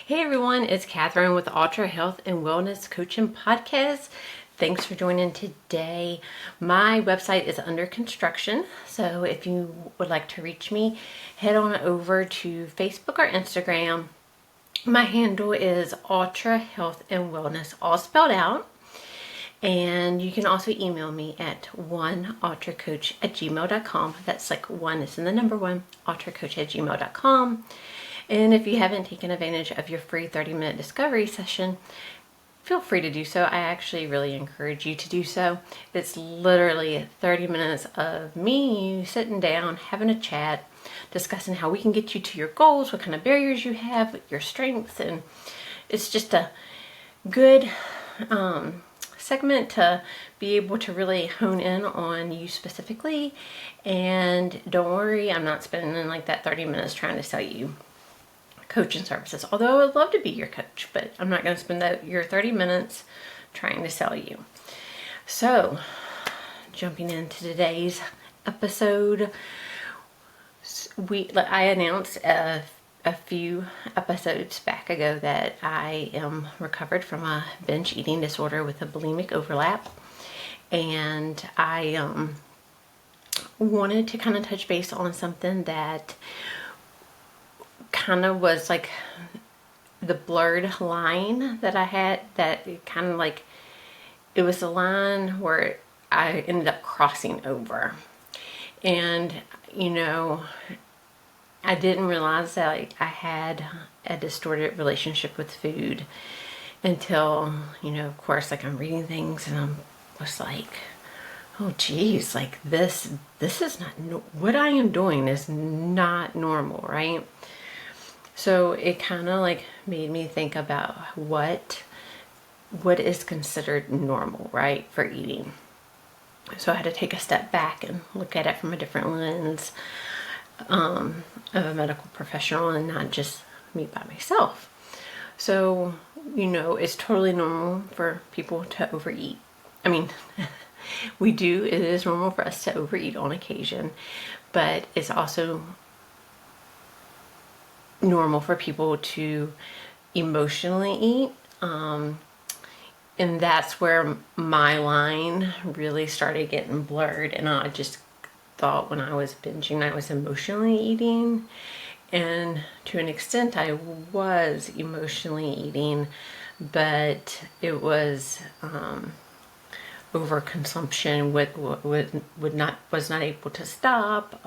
Hey everyone, it's Catherine with the Ultra Health and Wellness Coaching Podcast. Thanks for joining today. My website is under construction, so if you would like to reach me, head on over to Facebook or Instagram. My handle is Ultra Health and Wellness, all spelled out. And you can also email me at oneultracoach@gmail.com. That's like one is in the number one, ultracoach@gmail.com. And if you haven't taken advantage of your free 30-minute discovery session, feel free to do so. I actually really encourage you to do so. It's literally 30 minutes of me and you sitting down, having a chat, discussing how we can get you to your goals, what kind of barriers you have, your strengths, and it's just a good segment to be able to really hone in on you specifically. And don't worry, I'm not spending like that 30 minutes trying to sell you coaching services, although I would love to be your coach, but I'm not going to spend your 30 minutes trying to sell you. So, jumping into today's episode, I announced a few episodes back ago that I am recovered from a binge eating disorder with a bulimic overlap, and I wanted to kind of touch base on something that kind of was like the blurred line that I had, that it kind of like, it was the line where I ended up crossing over. And, I didn't realize that I had a distorted relationship with food until, of course, like I'm reading things and I was like, oh geez, like this is not, what I am doing is not normal, right? So it kind of like made me think about what is considered normal, right, for eating. So I had to take a step back and look at it from a different lens of a medical professional and not just me by myself. So, it's totally normal for people to overeat. I mean, it is normal for us to overeat on occasion, but it's also normal for people to emotionally eat. And that's where my line really started getting blurred. And I just thought when I was binging, I was emotionally eating. And to an extent, I was emotionally eating, but it was overconsumption. Was not able to stop.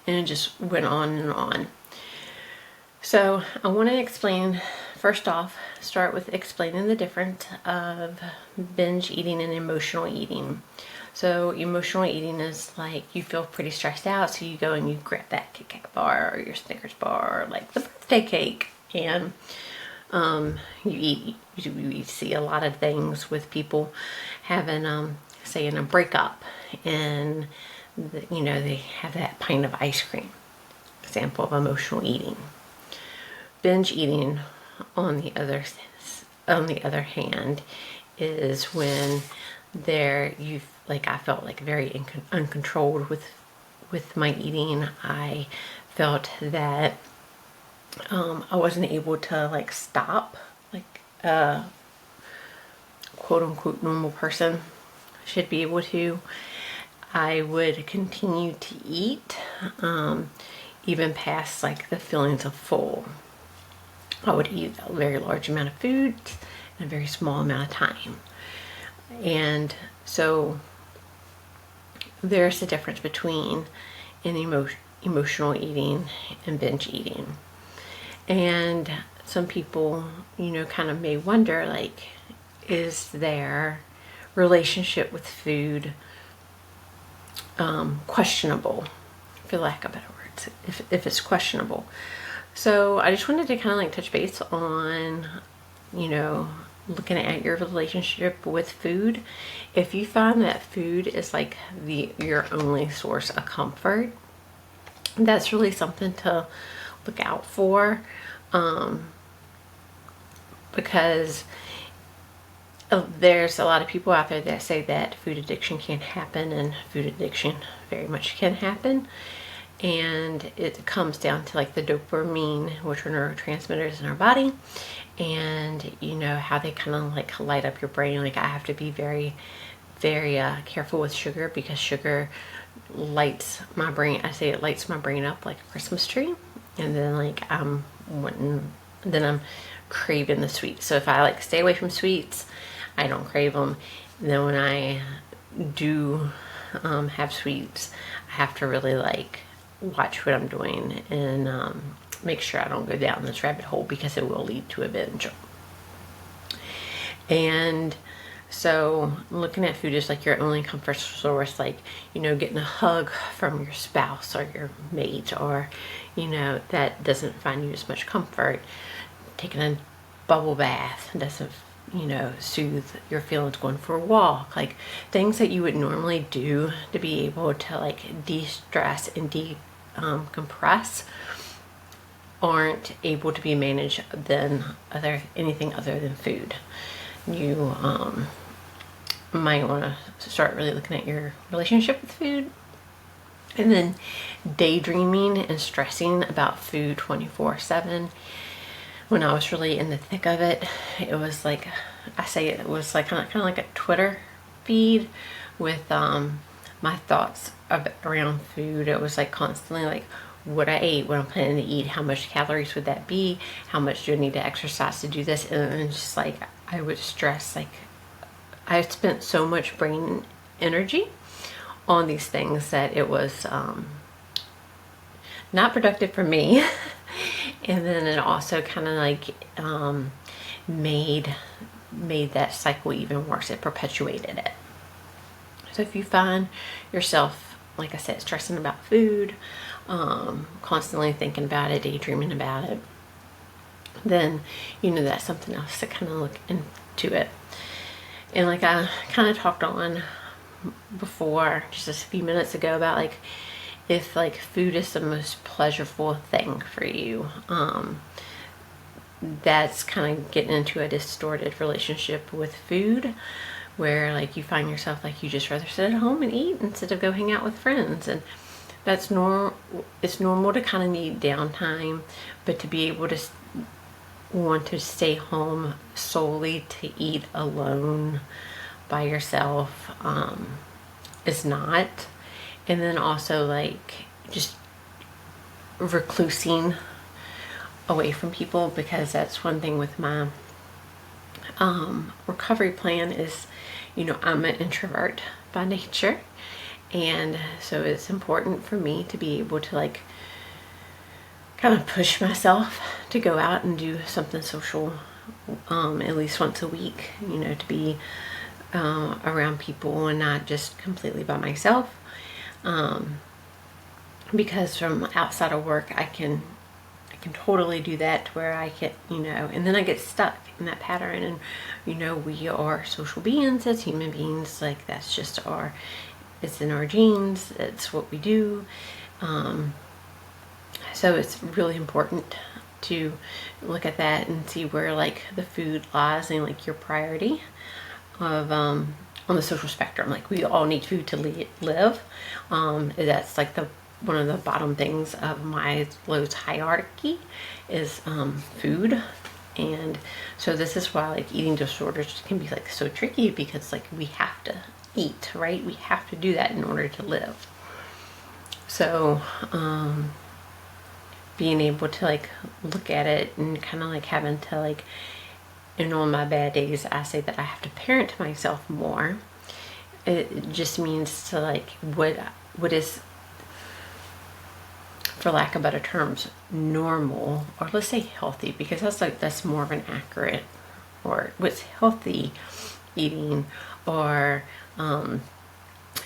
And it just went on and on. So I want to start with explaining the difference of binge eating and emotional eating. So emotional eating is like you feel pretty stressed out, so you go and you grab that Kit Kat bar or your Snickers bar or like the birthday cake, and you eat. You see a lot of things with people having, say, in a breakup, and they have that pint of ice cream. Example of emotional eating. Binge eating, on the other hand, is when I felt like very uncontrolled with my eating. I felt that I wasn't able to like stop, like a quote unquote normal person should be able to. I would continue to eat, even past like the feelings of full. I would eat a very large amount of food in a very small amount of time. And so there's a difference between an emotional eating and binge eating. And some people, kind of may wonder, like, is their relationship with food questionable, for lack of better words, if it's questionable. So I just wanted to kind of like touch base on, looking at your relationship with food. If you find that food is like your only source of comfort, that's really something to look out for, because there's a lot of people out there that say that food addiction can't happen, and food addiction very much can happen. and it comes down to like the dopamine, which are neurotransmitters in our body, and you know how they kind of like light up your brain. Like I have to be very careful with sugar, because sugar lights my brain. I say it lights my brain up like a Christmas tree, and then like I'm craving the sweets. So if I like stay away from sweets, I don't crave them. And then when I do have sweets, I have to really like watch what I'm doing and make sure I don't go down this rabbit hole, because it will lead to a binge. And so looking at food is like your only comfort source, like, you know, getting a hug from your spouse or your mate, or, you know, that doesn't find you as much comfort. Taking a bubble bath doesn't, you know, soothe your feelings. Going for a walk, like things that you would normally do to be able to like de-stress and decompress aren't able to be managed than anything other than food. You might want to start really looking at your relationship with food. And then daydreaming and stressing about food 24/7. When I was really in the thick of it, it was like, I say it was like kind of like a Twitter feed with my thoughts around food. It was like constantly like what I ate, what I'm planning to eat, how much calories would that be, how much do I need to exercise to do this, and just like I would stress, like I spent so much brain energy on these things that it was not productive for me. And then it also kind of like made that cycle even worse. It perpetuated it. So if you find yourself, like I said, stressing about food, constantly thinking about it, daydreaming about it, then you know that's something else to kind of look into it. And like I kind of talked on before, just a few minutes ago, about like if like food is the most pleasurable thing for you, that's kind of getting into a distorted relationship with food, where like you find yourself like you just rather sit at home and eat instead of go hang out with friends. And that's normal. It's normal to kind of need downtime, but to be able to want to stay home solely to eat alone by yourself is not. And then also like just reclusing away from people, because that's one thing with my recovery plan is, you know, I'm an introvert by nature, and so it's important for me to be able to like kind of push myself to go out and do something social at least once a week, you know, to be around people and not just completely by myself. Because from outside of work, I can totally do that, to where I get, you know, and then I get stuck in that pattern. And, you know, we are social beings as human beings. Like that's just it's in our genes. It's what we do. So it's really important to look at that and see where like the food lies in like your priority of on the social spectrum. Like we all need food to live. That's like one of the bottom things of Maslow's hierarchy is food. And so this is why like eating disorders can be like so tricky, because like we have to eat, right? We have to do that in order to live. So being able to like look at it and kind of like having to like, and on my bad days, I say that I have to parent myself more. It just means to like what is, for lack of better terms, normal, or let's say healthy, because that's more of an accurate, or what's healthy eating, or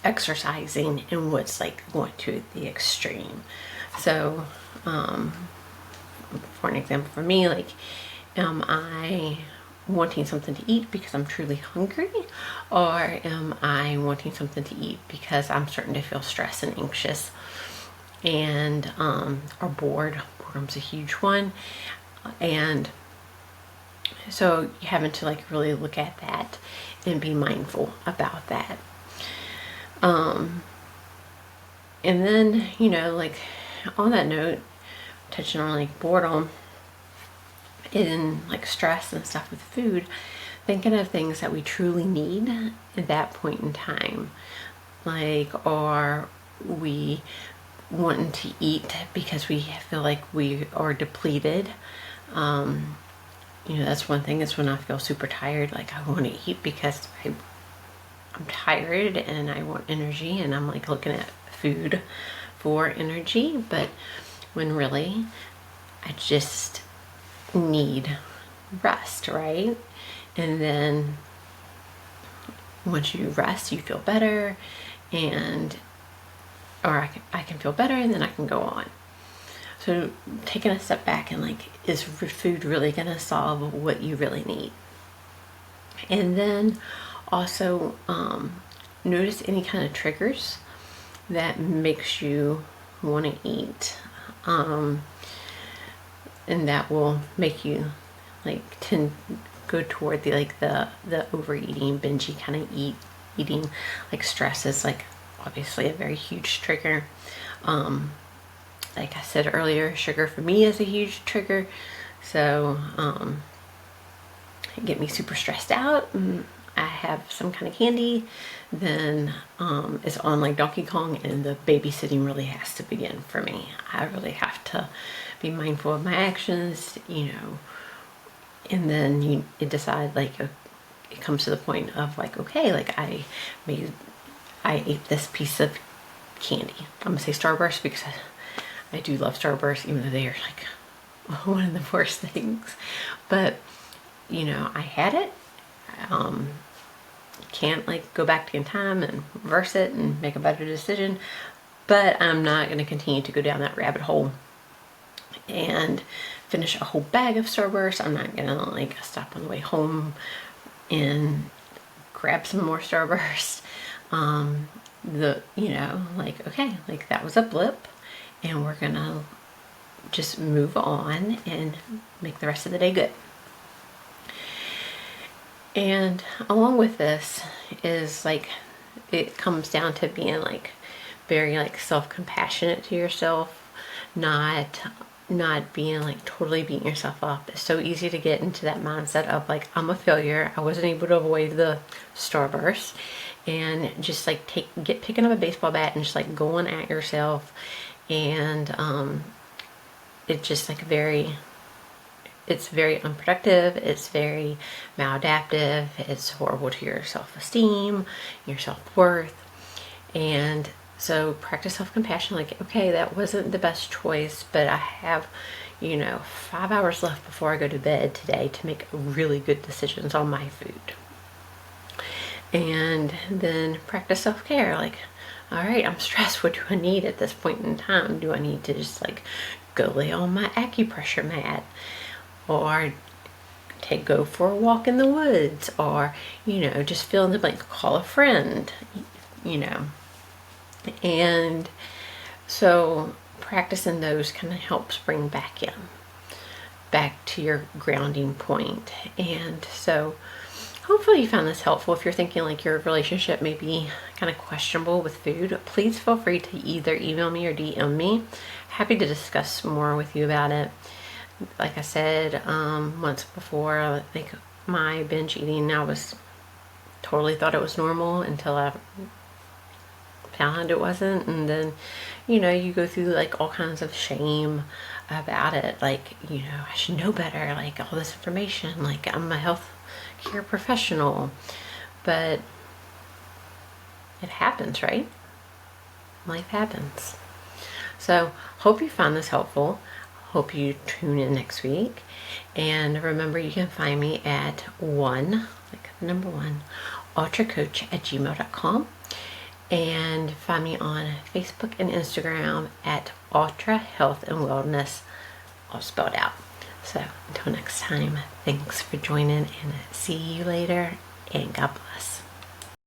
exercising, and what's like going to the extreme. So for an example, for me, like am I wanting something to eat because I'm truly hungry, or am I wanting something to eat because I'm starting to feel stressed and anxious and are bored? Boredom's a huge one. And so you having to like really look at that and be mindful about that. And then, you know, like on that note, touching on like boredom and like stress and stuff with food, thinking of things that we truly need at that point in time. Like, are we wanting to eat because we feel like we are depleted? You know, that's one thing, is when I feel super tired, like I want to eat because I'm tired and I want energy, and I'm like looking at food for energy. But when really I just need rest, right? And then once you rest, you feel better, and or I can feel better, and then I can go on. So taking a step back and like, is food really going to solve what you really need? And then also notice any kind of triggers that makes you want to eat, and that will make you like tend go toward the overeating, bingey kind of eating. Like stress is like obviously a very huge trigger. Like I said earlier, sugar for me is a huge trigger. So get me super stressed out, and I have some kind of candy, then it's on like Donkey Kong, and the babysitting really has to begin for me. I really have to be mindful of my actions, you know, and then you decide like it comes to the point of like, okay, like I ate this piece of candy. I'm gonna say Starburst because I do love Starburst, even though they are like one of the worst things. But you know, I had it. Can't like go back in time and reverse it and make a better decision, but I'm not going to continue to go down that rabbit hole and finish a whole bag of Starburst. I'm not going to like stop on the way home and grab some more Starburst. You know, like, okay, like that was a blip, and we're gonna just move on and make the rest of the day good. And along with this is like, it comes down to being like very like self-compassionate to yourself, not being like totally beating yourself up. It's so easy to get into that mindset of like, I'm a failure, I wasn't able to avoid the Starburst, and just like picking up a baseball bat and just like going at yourself. And it's just like it's very unproductive, it's very maladaptive, it's horrible to your self-esteem, your self-worth. And so practice self-compassion, like, okay, that wasn't the best choice, but I have, you know, 5 hours left before I go to bed today to make really good decisions on my food. And then practice self-care, like, all right, I'm stressed, what do I need at this point in time? Do I need to just like go lay on my acupressure mat, or go for a walk in the woods, or, you know, just fill in the blank, call a friend, you know? And so practicing those kind of helps bring back to your grounding point. And so hopefully you found this helpful. If you're thinking like your relationship may be kind of questionable with food, please feel free to either email me or DM me. Happy to discuss more with you about it. Like I said once before, I think my binge eating, I was totally thought it was normal until I found it wasn't. And then, you know, you go through like all kinds of shame about it, like, you know, I should know better, like all this information, like I'm a health care professional. But it happens, right? Life happens. So hope you found this helpful. Hope you tune in next week. And remember, you can find me at one, like the number one, ultracoach@gmail.com. And find me on Facebook and Instagram at Ultra Health and Wellness, all spelled out. So until next time, thanks for joining, and see you later, and God bless.